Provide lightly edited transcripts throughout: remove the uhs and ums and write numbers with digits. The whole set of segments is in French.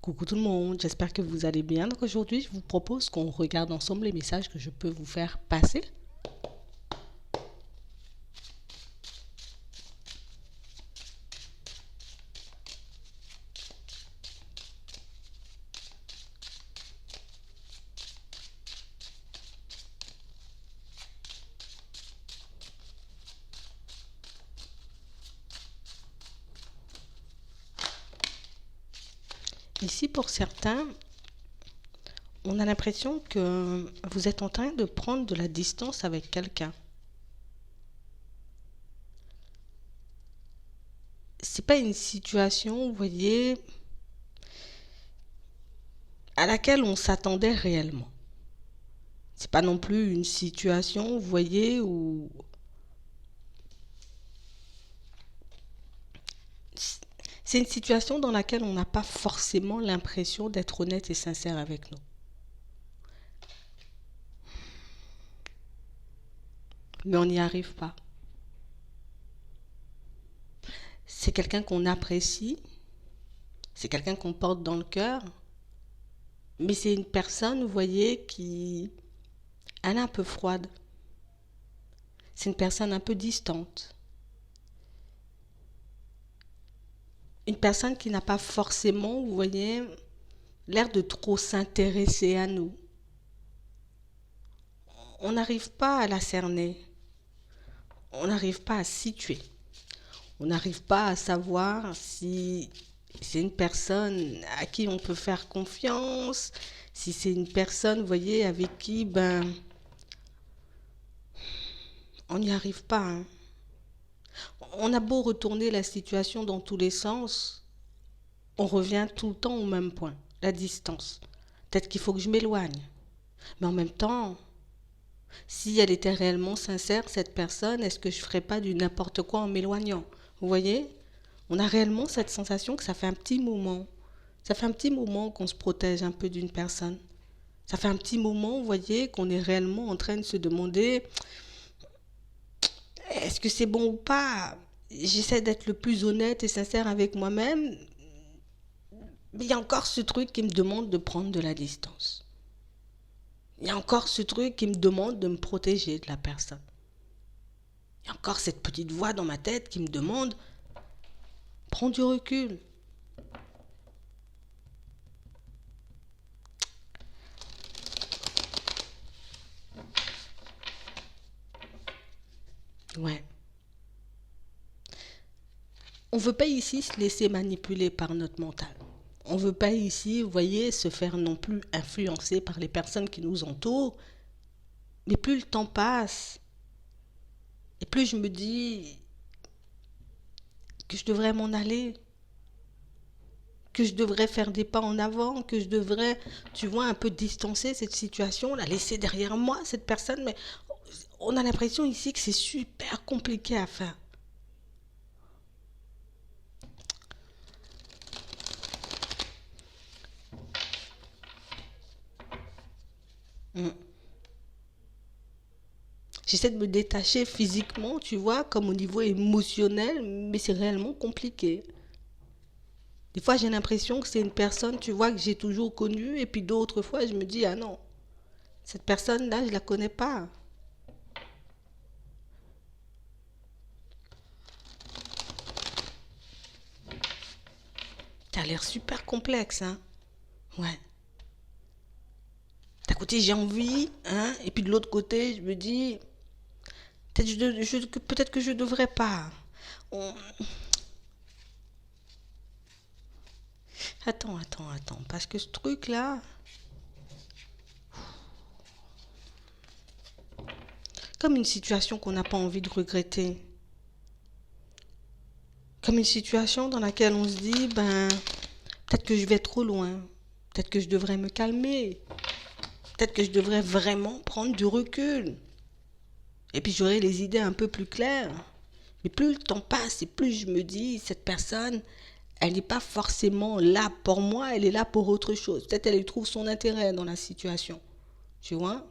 Coucou tout le monde, j'espère que vous allez bien. Donc aujourd'hui, je vous propose qu'on regarde ensemble les messages que je peux vous faire passer. Ici, pour certains, on a l'impression que vous êtes en train de prendre de la distance avec quelqu'un. C'est pas une situation, vous voyez, à laquelle on s'attendait réellement. C'est pas non plus une situation, vous voyez, où c'est une situation dans laquelle on n'a pas forcément l'impression d'être honnête et sincère avec nous. Mais on n'y arrive pas. C'est quelqu'un qu'on apprécie, c'est quelqu'un qu'on porte dans le cœur, mais c'est une personne, vous voyez, qui elle est un peu froide. C'est une personne un peu distante. Une personne qui n'a pas forcément, vous voyez, l'air de trop s'intéresser à nous. On n'arrive pas à la cerner. On n'arrive pas à situer. On n'arrive pas à savoir si c'est une personne à qui on peut faire confiance, si c'est une personne, vous voyez, avec qui, on n'y arrive pas, hein. On a beau retourner la situation dans tous les sens, on revient tout le temps au même point, la distance. Peut-être qu'il faut que je m'éloigne. Mais en même temps, si elle était réellement sincère, cette personne, est-ce que je ne ferais pas du n'importe quoi en m'éloignant? Vous voyez? On a réellement cette sensation que ça fait un petit moment. Ça fait un petit moment qu'on se protège un peu d'une personne. Ça fait un petit moment, vous voyez, qu'on est réellement en train de se demander est-ce que c'est bon ou pas? J'essaie d'être le plus honnête et sincère avec moi-même, mais il y a encore ce truc qui me demande de prendre de la distance. Il y a encore ce truc qui me demande de me protéger de la personne. Il y a encore cette petite voix dans ma tête qui me demande prends du recul. Ouais. On ne veut pas ici se laisser manipuler par notre mental. On ne veut pas ici, vous voyez, se faire non plus influencer par les personnes qui nous entourent. Mais plus le temps passe, et plus je me dis que je devrais m'en aller, que je devrais faire des pas en avant, que je devrais, tu vois, un peu distancer cette situation, la laisser derrière moi, cette personne. Mais on a l'impression ici que c'est super compliqué à faire. Mm. J'essaie de me détacher physiquement, tu vois, comme au niveau émotionnel, mais c'est réellement compliqué. Des fois, j'ai l'impression que c'est une personne, tu vois, que j'ai toujours connue, et puis d'autres fois, je me dis, ah non, cette personne-là, je la connais pas. Ça a l'air super complexe, hein. Ouais. D'un côté, j'ai envie, hein, et puis de l'autre côté, je me dis, peut-être que je devrais pas. On- Attends, parce que ce truc-là, comme une situation qu'on n'a pas envie de regretter, comme une situation dans laquelle on se dit, peut-être que je vais trop loin, peut-être que je devrais me calmer, peut-être que je devrais vraiment prendre du recul, et puis j'aurai les idées un peu plus claires. Mais plus le temps passe et plus je me dis, cette personne, elle n'est pas forcément là pour moi, elle est là pour autre chose. Peut-être elle y trouve son intérêt dans la situation. Tu vois?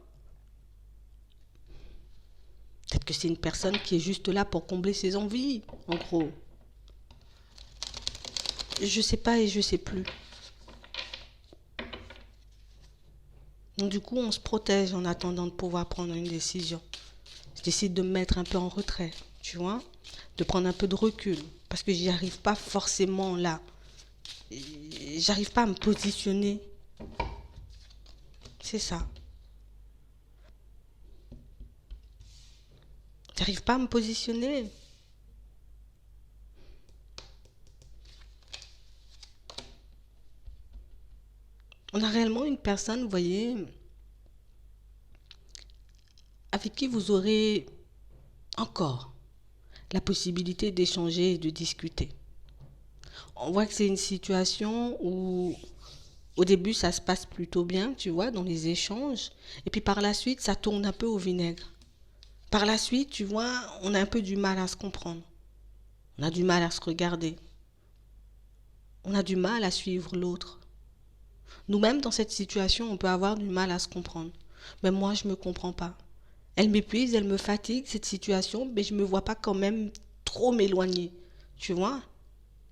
Peut-être que c'est une personne qui est juste là pour combler ses envies, en gros. Je sais pas et je sais plus. Donc du coup, on se protège en attendant de pouvoir prendre une décision. Je décide de me mettre un peu en retrait, tu vois, de prendre un peu de recul, parce que j'y arrive pas forcément là. J'arrive pas à me positionner. C'est ça. J'arrive pas à me positionner. On a réellement une personne, vous voyez, avec qui vous aurez encore la possibilité d'échanger et de discuter. On voit que c'est une situation où au début ça se passe plutôt bien, tu vois, dans les échanges, et puis par la suite ça tourne un peu au vinaigre. Par la suite, tu vois, on a un peu du mal à se comprendre. On a du mal à se regarder. On a du mal à suivre l'autre. Nous-mêmes, dans cette situation, on peut avoir du mal à se comprendre. Mais moi, je ne me comprends pas. Elle m'épuise, elle me fatigue, cette situation, mais je ne me vois pas quand même trop m'éloigner. Tu vois?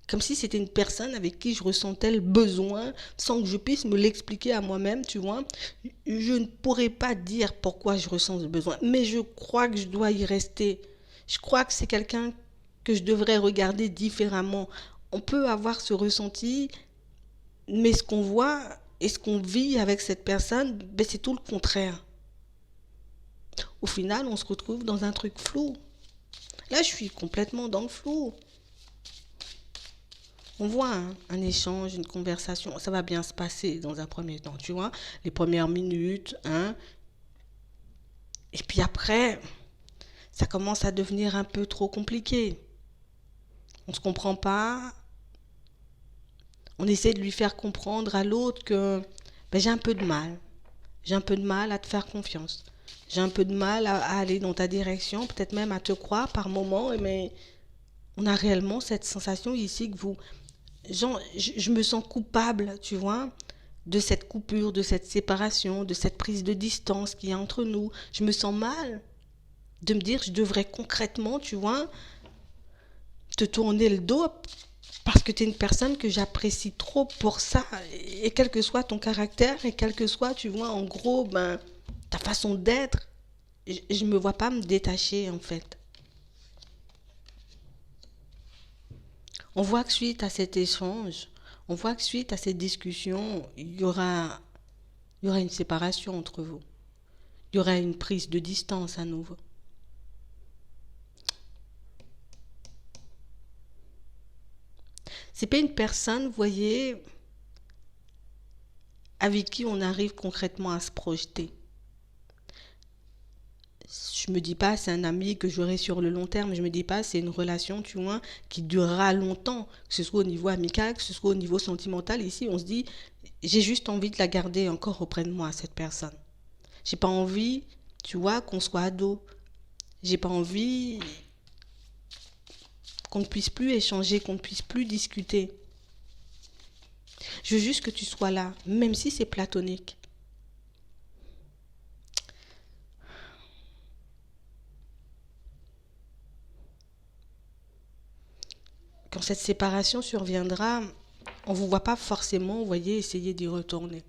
Comme si c'était une personne avec qui je ressentais le besoin sans que je puisse me l'expliquer à moi-même, tu vois. Je ne pourrais pas dire pourquoi je ressens ce besoin, mais je crois que je dois y rester. Je crois que c'est quelqu'un que je devrais regarder différemment. On peut avoir ce ressenti, mais ce qu'on voit et ce qu'on vit avec cette personne, ben c'est tout le contraire. Au final, on se retrouve dans un truc flou. Là, je suis complètement dans le flou. On voit un échange, une conversation, ça va bien se passer dans un premier temps, tu vois, les premières minutes, hein. Et puis après, ça commence à devenir un peu trop compliqué. On ne se comprend pas. On essaie de lui faire comprendre à l'autre que ben, j'ai un peu de mal. J'ai un peu de mal à te faire confiance. J'ai un peu de mal à aller dans ta direction, peut-être même à te croire par moments, mais on a réellement cette sensation ici que vous... Genre, je me sens coupable, tu vois, de cette coupure, de cette séparation, de cette prise de distance qu'il y a entre nous. Je me sens mal de me dire, je devrais concrètement, tu vois, te tourner le dos parce que tu es une personne que j'apprécie trop pour ça. Et quel que soit ton caractère, et quel que soit, tu vois, en gros, ben, ta façon d'être, je ne me vois pas me détacher, en fait. On voit que suite à cet échange, on voit que suite à cette discussion, il y aura une séparation entre vous. Il y aura une prise de distance à nouveau. C'est pas une personne, vous voyez, avec qui on arrive concrètement à se projeter. Je me dis pas c'est un ami que j'aurai sur le long terme, je me dis pas c'est une relation, tu vois, qui durera longtemps, que ce soit au niveau amical, que ce soit au niveau sentimental. Ici, on se dit, j'ai juste envie de la garder encore auprès de moi, cette personne. J'ai pas envie, tu vois, qu'on soit ado. J'ai pas envie qu'on ne puisse plus échanger, qu'on ne puisse plus discuter. Je veux juste que tu sois là, même si c'est platonique. Quand cette séparation surviendra, on ne vous voit pas forcément, vous voyez, essayer d'y retourner.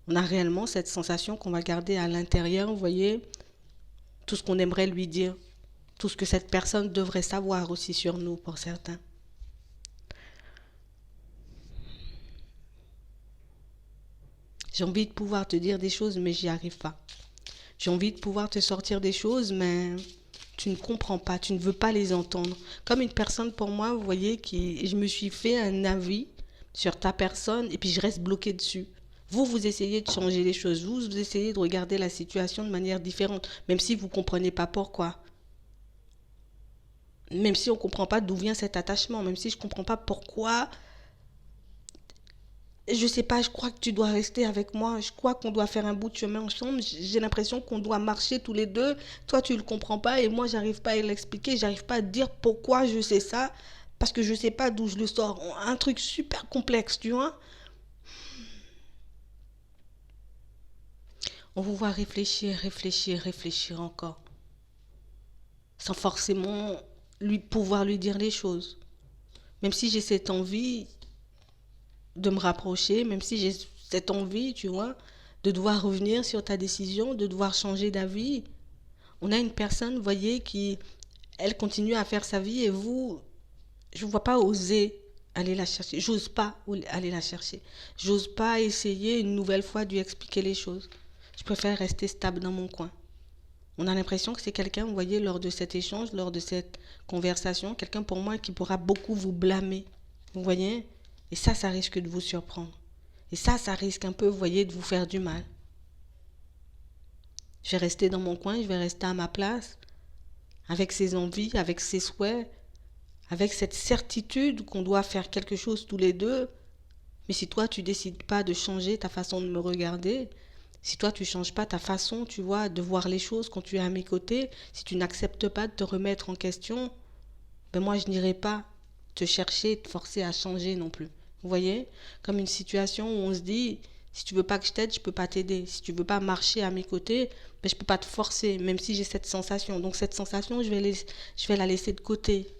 On a réellement cette sensation qu'on va garder à l'intérieur, vous voyez, tout ce qu'on aimerait lui dire, tout ce que cette personne devrait savoir aussi sur nous pour certains. J'ai envie de pouvoir te dire des choses, mais j'y arrive pas. J'ai envie de pouvoir te sortir des choses, mais tu ne comprends pas, tu ne veux pas les entendre. Comme une personne pour moi, vous voyez, je me suis fait un avis sur ta personne et puis je reste bloqué dessus. Vous, vous essayez de changer les choses, vous essayez de regarder la situation de manière différente, même si vous ne comprenez pas pourquoi. Même si on ne comprend pas d'où vient cet attachement, même si je ne comprends pas pourquoi, je sais pas, je crois que tu dois rester avec moi, je crois qu'on doit faire un bout de chemin ensemble, j'ai l'impression qu'on doit marcher tous les deux, toi tu le comprends pas et moi j'arrive pas à l'expliquer, j'arrive pas à te dire pourquoi je sais ça, parce que je sais pas d'où je le sors, un truc super complexe, tu vois. On vous voit réfléchir, réfléchir, réfléchir encore, sans forcément pouvoir lui dire les choses. Même si j'ai cette envie de me rapprocher, même si j'ai cette envie, tu vois, de devoir revenir sur ta décision, de devoir changer d'avis. On a une personne, vous voyez, qui, elle continue à faire sa vie et vous, je ne vois pas oser aller la chercher. J'ose pas aller la chercher. J'ose pas essayer une nouvelle fois de lui expliquer les choses. Je préfère rester stable dans mon coin. On a l'impression que c'est quelqu'un, vous voyez, lors de cet échange, lors de cette conversation, quelqu'un pour moi qui pourra beaucoup vous blâmer. Vous voyez? Et ça risque de vous surprendre. Et ça risque un peu, vous voyez, de vous faire du mal. Je vais rester dans mon coin, je vais rester à ma place, avec ses envies, avec ses souhaits, avec cette certitude qu'on doit faire quelque chose tous les deux. Mais si toi, tu décides pas de changer ta façon de me regarder, si toi, tu changes pas ta façon, tu vois, de voir les choses quand tu es à mes côtés, si tu n'acceptes pas de te remettre en question, ben moi, je n'irai pas te chercher, te forcer à changer non plus. Vous voyez? Comme une situation où on se dit, si tu veux pas que je t'aide, je peux pas t'aider. Si tu veux pas marcher à mes côtés, ben je peux pas te forcer, même si j'ai cette sensation. Donc cette sensation, je vais la laisser de côté.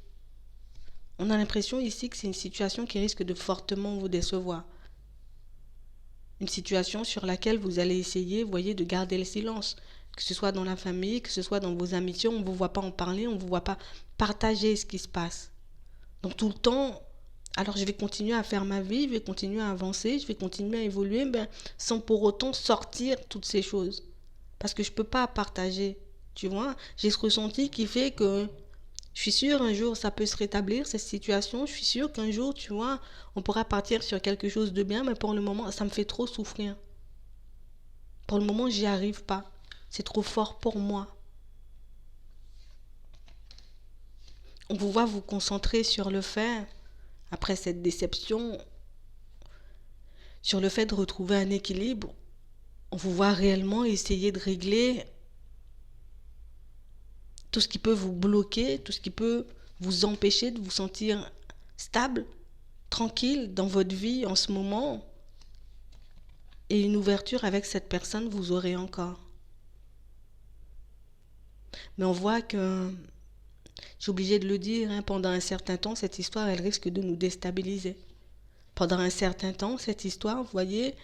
On a l'impression ici que c'est une situation qui risque de fortement vous décevoir. Une situation sur laquelle vous allez essayer, vous voyez, de garder le silence. Que ce soit dans la famille, que ce soit dans vos amitiés, on ne vous voit pas en parler, on ne vous voit pas partager ce qui se passe. Donc tout le temps, alors je vais continuer à faire ma vie, je vais continuer à avancer, je vais continuer à évoluer, ben, sans pour autant sortir toutes ces choses. Parce que je ne peux pas partager, tu vois. J'ai ce ressenti qui fait que je suis sûre un jour ça peut se rétablir, cette situation. Je suis sûre qu'un jour, tu vois, on pourra partir sur quelque chose de bien, mais pour le moment, ça me fait trop souffrir. Pour le moment, j'y arrive pas. C'est trop fort pour moi. On vous voit vous concentrer sur le fait, après cette déception, sur le fait de retrouver un équilibre. On vous voit réellement essayer de régler tout ce qui peut vous bloquer, tout ce qui peut vous empêcher de vous sentir stable, tranquille dans votre vie en ce moment. Et une ouverture avec cette personne, vous aurez encore. Mais on voit que, j'ai obligé de le dire, hein, pendant un certain temps, cette histoire, elle risque de nous déstabiliser. Pendant un certain temps, cette histoire, vous voyez,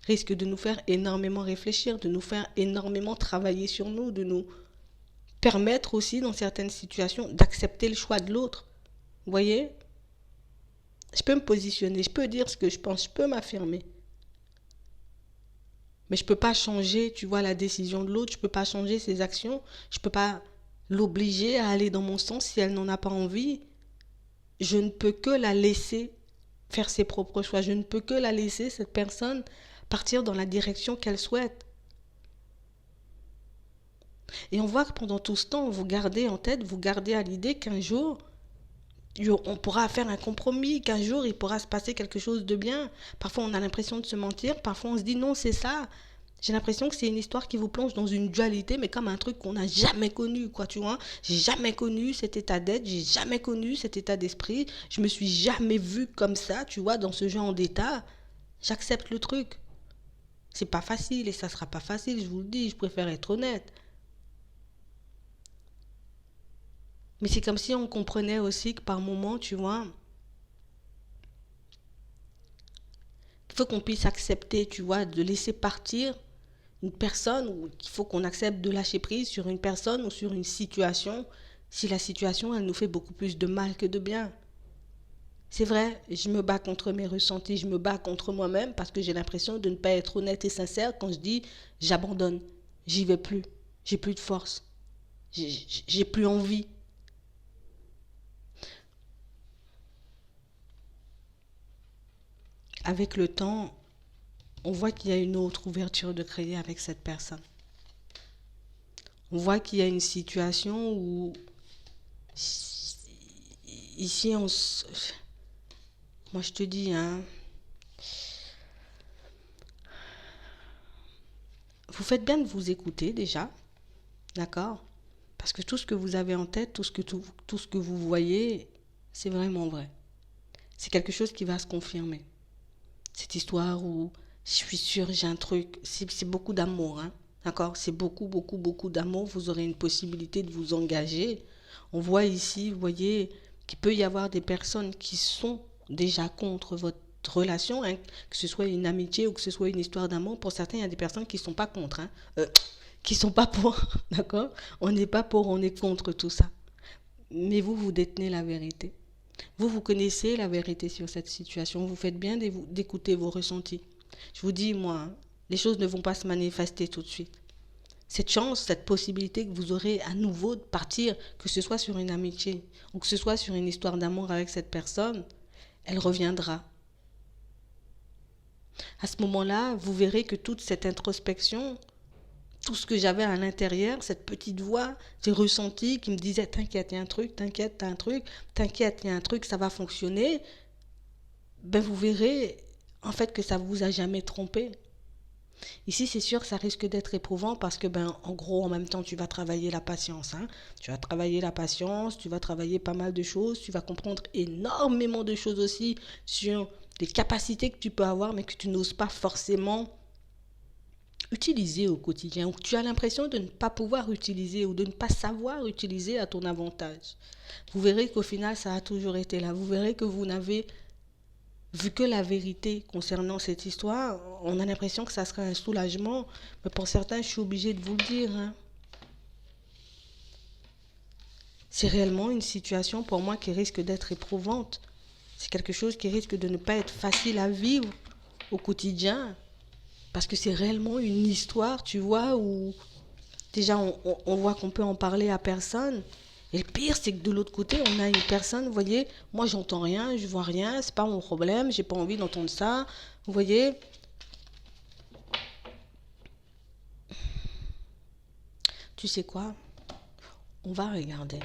risque de nous faire énormément réfléchir, de nous faire énormément travailler sur nous, de nous permettre aussi, dans certaines situations, d'accepter le choix de l'autre. Vous voyez? Je peux me positionner, je peux dire ce que je pense, je peux m'affirmer. Mais je ne peux pas changer, tu vois, la décision de l'autre, je ne peux pas changer ses actions, je ne peux pas l'obliger à aller dans mon sens si elle n'en a pas envie. Je ne peux que la laisser faire ses propres choix, je ne peux que la laisser, cette personne, partir dans la direction qu'elle souhaite. Et on voit que pendant tout ce temps, vous gardez en tête, vous gardez à l'idée qu'un jour, on pourra faire un compromis, qu'un jour, il pourra se passer quelque chose de bien. Parfois, on a l'impression de se mentir, parfois, on se dit non, c'est ça. J'ai l'impression que c'est une histoire qui vous plonge dans une dualité, mais comme un truc qu'on n'a jamais connu, quoi, tu vois. J'ai jamais connu cet état d'être, j'ai jamais connu cet état d'esprit. Je me suis jamais vue comme ça, tu vois, dans ce genre d'état. J'accepte le truc. C'est pas facile et ça sera pas facile, je vous le dis, je préfère être honnête. Mais c'est comme si on comprenait aussi que par moment, tu vois, il faut qu'on puisse accepter, tu vois, de laisser partir une personne, ou qu'il faut qu'on accepte de lâcher prise sur une personne ou sur une situation, si la situation, elle nous fait beaucoup plus de mal que de bien. C'est vrai, je me bats contre mes ressentis, je me bats contre moi-même parce que j'ai l'impression de ne pas être honnête et sincère quand je dis j'abandonne, j'y vais plus, j'ai plus de force, j'ai plus envie. Avec le temps, on voit qu'il y a une autre ouverture de créer avec cette personne. On voit qu'il y a une situation où ici moi je te dis, hein, vous faites bien de vous écouter déjà, d'accord? Parce que tout ce que vous avez en tête, tout ce que vous voyez, c'est vraiment vrai. C'est quelque chose qui va se confirmer. Cette histoire où je suis sûre, j'ai un truc, c'est beaucoup d'amour, hein, d'accord? C'est beaucoup, beaucoup, beaucoup d'amour. Vous aurez une possibilité de vous engager. On voit ici, vous voyez, qu'il peut y avoir des personnes qui sont déjà contre votre relation, hein, que ce soit une amitié ou que ce soit une histoire d'amour. Pour certains, il y a des personnes qui ne sont pas contre, hein, qui ne sont pas pour, d'accord? On n'est pas pour, on est contre tout ça. Mais vous, vous détenez la vérité. Vous connaissez la vérité sur cette situation. Vous faites bien d'écouter vos ressentis. Je vous dis, moi, hein, les choses ne vont pas se manifester tout de suite. Cette chance, cette possibilité que vous aurez à nouveau de partir, que ce soit sur une amitié ou que ce soit sur une histoire d'amour avec cette personne, elle reviendra. À ce moment-là, vous verrez que toute cette introspection, tout ce que j'avais à l'intérieur, cette petite voix, j'ai ressenti qui me disait t'inquiète, il y a un truc, t'inquiète, t'as un truc, t'inquiète, il y a un truc, ça va fonctionner. Ben vous verrez en fait que ça ne vous a jamais trompé. Ici, c'est sûr que ça risque d'être éprouvant parce que, ben, en gros, en même temps, tu vas travailler la patience. Hein. Tu vas travailler la patience, tu vas travailler pas mal de choses, tu vas comprendre énormément de choses aussi sur des capacités que tu peux avoir, mais que tu n'oses pas forcément utiliser au quotidien, ou que tu as l'impression de ne pas pouvoir utiliser ou de ne pas savoir utiliser à ton avantage. Vous verrez qu'au final, ça a toujours été là. Vous verrez que vous n'avez vu que la vérité concernant cette histoire. On a l'impression que ça sera un soulagement, mais pour certains, je suis obligée de vous le dire. Hein. C'est réellement une situation pour moi qui risque d'être éprouvante. C'est quelque chose qui risque de ne pas être facile à vivre au quotidien. Parce que c'est réellement une histoire, tu vois, où déjà on voit qu'on peut en parler à personne. Et le pire, c'est que de l'autre côté, on a une personne, vous voyez, moi j'entends rien, je vois rien, c'est pas mon problème, j'ai pas envie d'entendre ça. Vous voyez, tu sais quoi? On va regarder.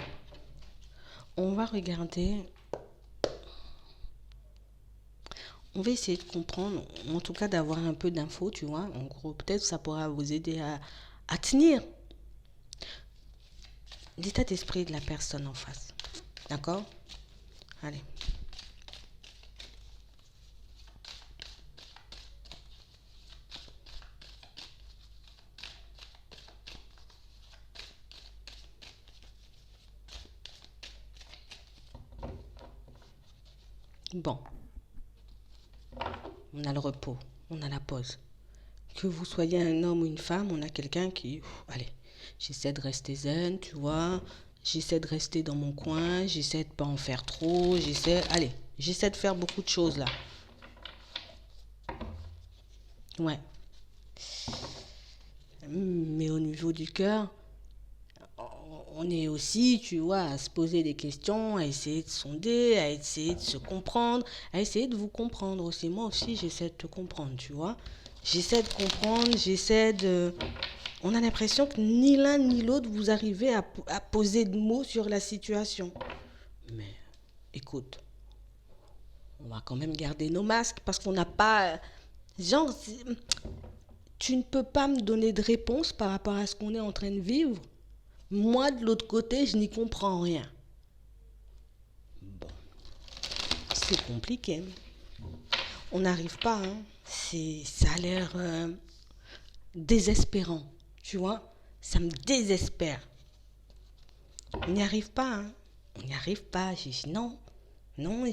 On va regarder. On va essayer de comprendre, en tout cas d'avoir un peu d'infos, tu vois. En gros, peut-être ça pourra vous aider à tenir l'état d'esprit de la personne en face. D'accord? Allez. Bon. On a le repos, on a la pause. Que vous soyez un homme ou une femme, on a quelqu'un qui... allez, j'essaie de rester zen, tu vois. J'essaie de rester dans mon coin, j'essaie de pas en faire trop, j'essaie de faire beaucoup de choses là. Ouais. Mais au niveau du cœur, on est aussi, tu vois, à se poser des questions, à essayer de sonder, à essayer de se comprendre, à essayer de vous comprendre aussi. Moi aussi, j'essaie de te comprendre, tu vois. J'essaie de comprendre, j'essaie de... On a l'impression que ni l'un ni l'autre, vous arrivez à poser de mots sur la situation. Mais écoute, on va quand même garder nos masques parce qu'on n'a pas... Genre, tu ne peux pas me donner de réponse par rapport à ce qu'on est en train de vivre. Moi, de l'autre côté, je n'y comprends rien. Bon, c'est compliqué. On n'arrive pas, hein. Ça a l'air désespérant, tu vois. Ça me désespère. On n'y arrive pas, hein. On n'y arrive pas. J'ai dit non, non,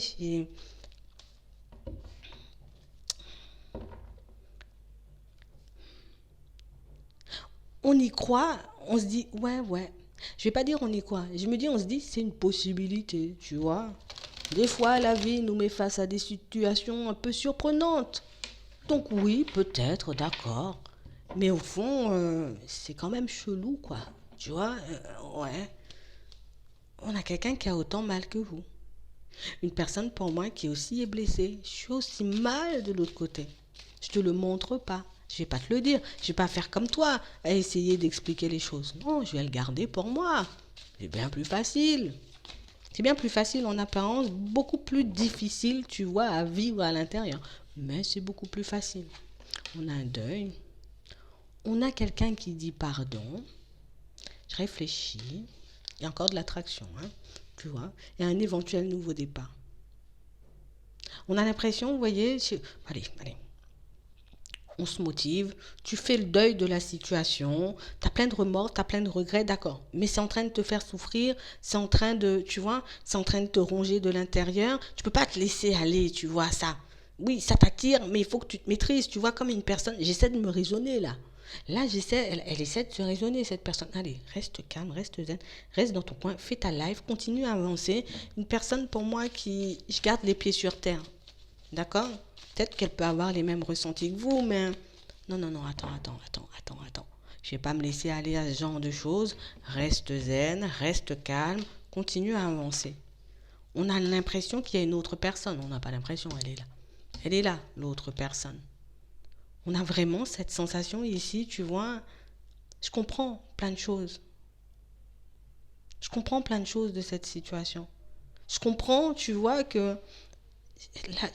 on y croit, on se dit, ouais. Je vais pas dire on y croit. Je me dis, on se dit, c'est une possibilité, tu vois. Des fois, la vie nous met face à des situations un peu surprenantes. Donc oui, peut-être, d'accord. Mais au fond, c'est quand même chelou, quoi. Tu vois, ouais. On a quelqu'un qui a autant mal que vous. Une personne, pour moi, qui aussi est blessée. Je suis aussi mal de l'autre côté. Je te le montre pas. Je vais pas te le dire. Je vais pas faire comme toi, à essayer d'expliquer les choses. Non, je vais le garder pour moi. C'est bien plus facile. C'est bien plus facile en apparence, beaucoup plus difficile, tu vois, à vivre à l'intérieur. Mais c'est beaucoup plus facile. On a un deuil. On a quelqu'un qui dit pardon. Je réfléchis. Il y a encore de l'attraction, hein, tu vois. Il y a un éventuel nouveau départ. On a l'impression, vous voyez, allez. On se motive, tu fais le deuil de la situation, tu as plein de remords, tu as plein de regrets, d'accord. Mais c'est en train de te faire souffrir, c'est en train de te ronger de l'intérieur. Tu peux pas te laisser aller, tu vois ça. Oui, ça t'attire, mais il faut que tu te maîtrises. Tu vois, comme une personne, j'essaie de me raisonner là. Là, elle essaie de se raisonner, cette personne. Allez, reste calme, reste zen, reste dans ton coin, fais ta life, continue à avancer. Une personne pour moi qui, je garde les pieds sur terre. D'accord? Peut-être qu'elle peut avoir les mêmes ressentis que vous, mais non, non, non, attends. Je vais pas me laisser aller à ce genre de choses. Reste zen, reste calme, continue à avancer. On a l'impression qu'il y a une autre personne. On n'a pas l'impression, elle est là. Elle est là, l'autre personne. On a vraiment cette sensation ici, tu vois. Je comprends plein de choses. Je comprends plein de choses de cette situation. Je comprends, tu vois, que là,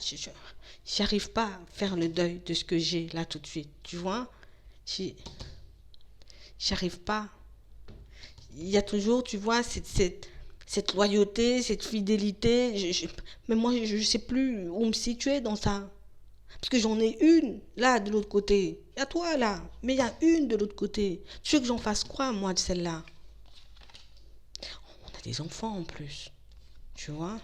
j'arrive pas à faire le deuil de ce que j'ai là tout de suite. Tu vois, j'arrive pas. Il y a toujours, tu vois, cette loyauté, cette fidélité. Mais moi, je ne sais plus où me situer dans ça. Parce que j'en ai une, là, de l'autre côté. Il y a toi, là. Mais il y a une de l'autre côté. Tu veux que j'en fasse quoi, moi, de celle-là? On a des enfants, en plus. Tu vois?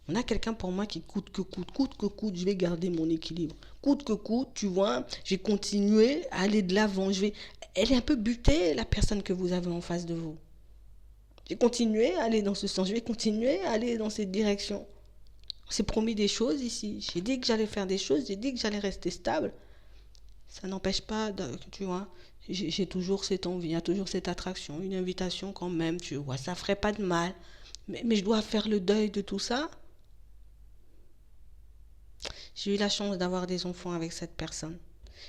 On a quelqu'un pour moi qui coûte que coûte, je vais garder mon équilibre. Coûte que coûte, tu vois, je vais continuer à aller de l'avant. Elle est un peu butée, la personne que vous avez en face de vous. Je vais continuer à aller dans ce sens, je vais continuer à aller dans cette direction. On s'est promis des choses ici. J'ai dit que j'allais faire des choses, j'ai dit que j'allais rester stable. Ça n'empêche pas, tu vois, j'ai toujours cette envie, il y a toujours cette attraction, une invitation quand même, tu vois, ça ferait pas de mal. Mais je dois faire le deuil de tout ça. J'ai eu la chance d'avoir des enfants avec cette personne.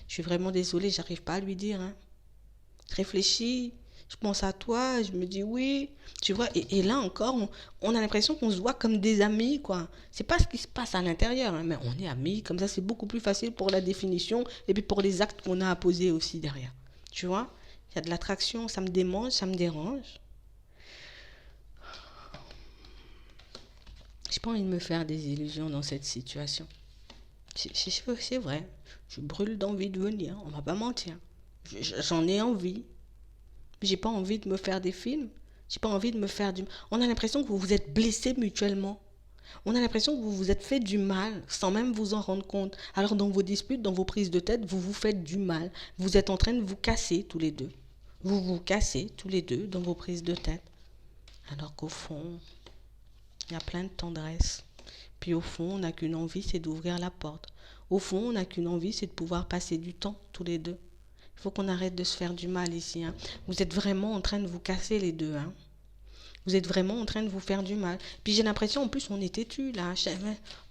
Je suis vraiment désolée, j'arrive pas à lui dire. Hein. Je réfléchis, je pense à toi, je me dis oui. Tu vois, et là encore, on a l'impression qu'on se voit comme des amis, quoi. C'est pas ce qui se passe à l'intérieur, hein, mais on est amis, comme ça c'est beaucoup plus facile pour la définition et puis pour les actes qu'on a à poser aussi derrière. Tu vois, il y a de l'attraction, ça me démange, ça me dérange. J'ai pas envie de me faire des illusions dans cette situation. C'est vrai, je brûle d'envie de venir, on va pas mentir. J'en ai envie. J'ai pas envie de me faire des films. J'ai pas envie de me faire du... On a l'impression que vous vous êtes blessés mutuellement. On a l'impression que vous vous êtes fait du mal sans même vous en rendre compte. Alors dans vos disputes, dans vos prises de tête, vous vous faites du mal. Vous êtes en train de vous casser tous les deux. Vous vous cassez tous les deux dans vos prises de tête. Alors qu'au fond, il y a plein de tendresse. Puis au fond, on n'a qu'une envie, c'est d'ouvrir la porte. Au fond, on n'a qu'une envie, c'est de pouvoir passer du temps tous les deux. Il faut qu'on arrête de se faire du mal ici. Hein. Vous êtes vraiment en train de vous casser les deux. Hein. Vous êtes vraiment en train de vous faire du mal. Puis j'ai l'impression, en plus, on est têtu là.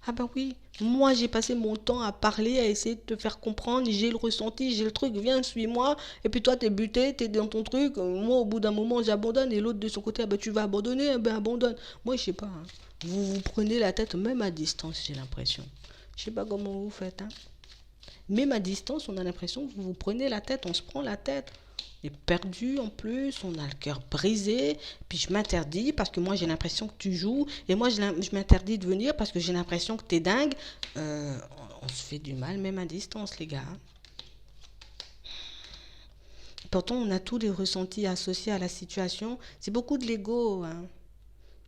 Ah ben oui, moi j'ai passé mon temps à parler, à essayer de te faire comprendre. J'ai le ressenti, j'ai le truc, viens, suis-moi. Et puis toi, t'es buté, t'es dans ton truc. Moi, au bout d'un moment, j'abandonne. Et l'autre de son côté, ah ben tu vas abandonner, ah ben abandonne. Moi, je sais pas. Hein. Vous vous prenez la tête, même à distance, j'ai l'impression. Je sais pas comment vous faites. Hein. Même à distance, on a l'impression que vous vous prenez la tête, on se prend la tête. On est perdu en plus, on a le cœur brisé. Puis je m'interdis parce que moi j'ai l'impression que tu joues. Et moi je m'interdis de venir parce que j'ai l'impression que t'es dingue. On se fait du mal même à distance, les gars. Pourtant, on a tous les ressentis associés à la situation. C'est beaucoup de l'ego. Hein.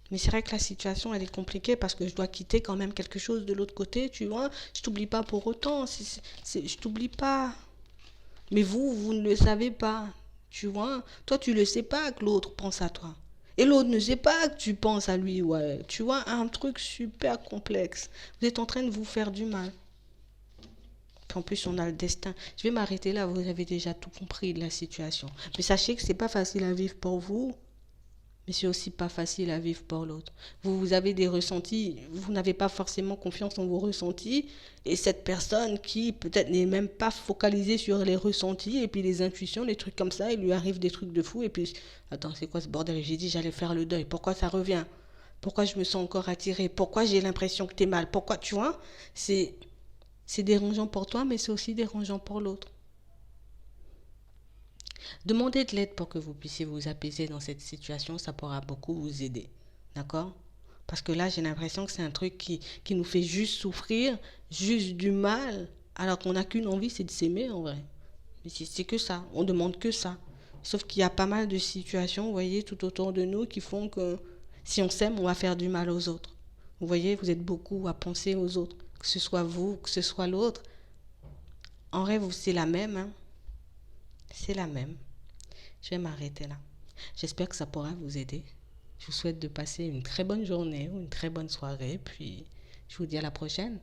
Mais c'est vrai que la situation, elle est compliquée parce que je dois quitter quand même quelque chose de l'autre côté, tu vois. Je t'oublie pas pour autant. Je t'oublie pas. Mais vous ne le savez pas. Tu vois. Toi, tu ne le sais pas que l'autre pense à toi. Et l'autre ne sait pas que tu penses à lui. Ouais. Tu vois, un truc super complexe. Vous êtes en train de vous faire du mal. Puis en plus, on a le destin. Je vais m'arrêter là. Vous avez déjà tout compris de la situation. Mais sachez que c'est pas facile à vivre pour vous. Mais c'est aussi pas facile à vivre pour l'autre. Vous avez des ressentis, vous n'avez pas forcément confiance en vos ressentis, et cette personne qui peut-être n'est même pas focalisée sur les ressentis, et puis les intuitions, les trucs comme ça, il lui arrive des trucs de fou, et puis, attends, c'est quoi ce bordel? J'ai dit j'allais faire le deuil, pourquoi ça revient? Pourquoi je me sens encore attirée? Pourquoi j'ai l'impression que t'es mal? Pourquoi, tu vois? C'est dérangeant pour toi, mais c'est aussi dérangeant pour l'autre. Demandez de l'aide pour que vous puissiez vous apaiser dans cette situation, ça pourra beaucoup vous aider. D'accord? Parce que là, j'ai l'impression que c'est un truc qui nous fait juste souffrir, juste du mal, alors qu'on n'a qu'une envie, c'est de s'aimer en vrai. Mais c'est que ça, on demande que ça. Sauf qu'il y a pas mal de situations, vous voyez, tout autour de nous qui font que si on s'aime, on va faire du mal aux autres. Vous voyez, vous êtes beaucoup à penser aux autres. que ce soit vous, que ce soit l'autre, en rêve, c'est la même, hein. C'est la même. Je vais m'arrêter là. J'espère que ça pourra vous aider. Je vous souhaite de passer une très bonne journée ou une très bonne soirée, puis je vous dis à la prochaine.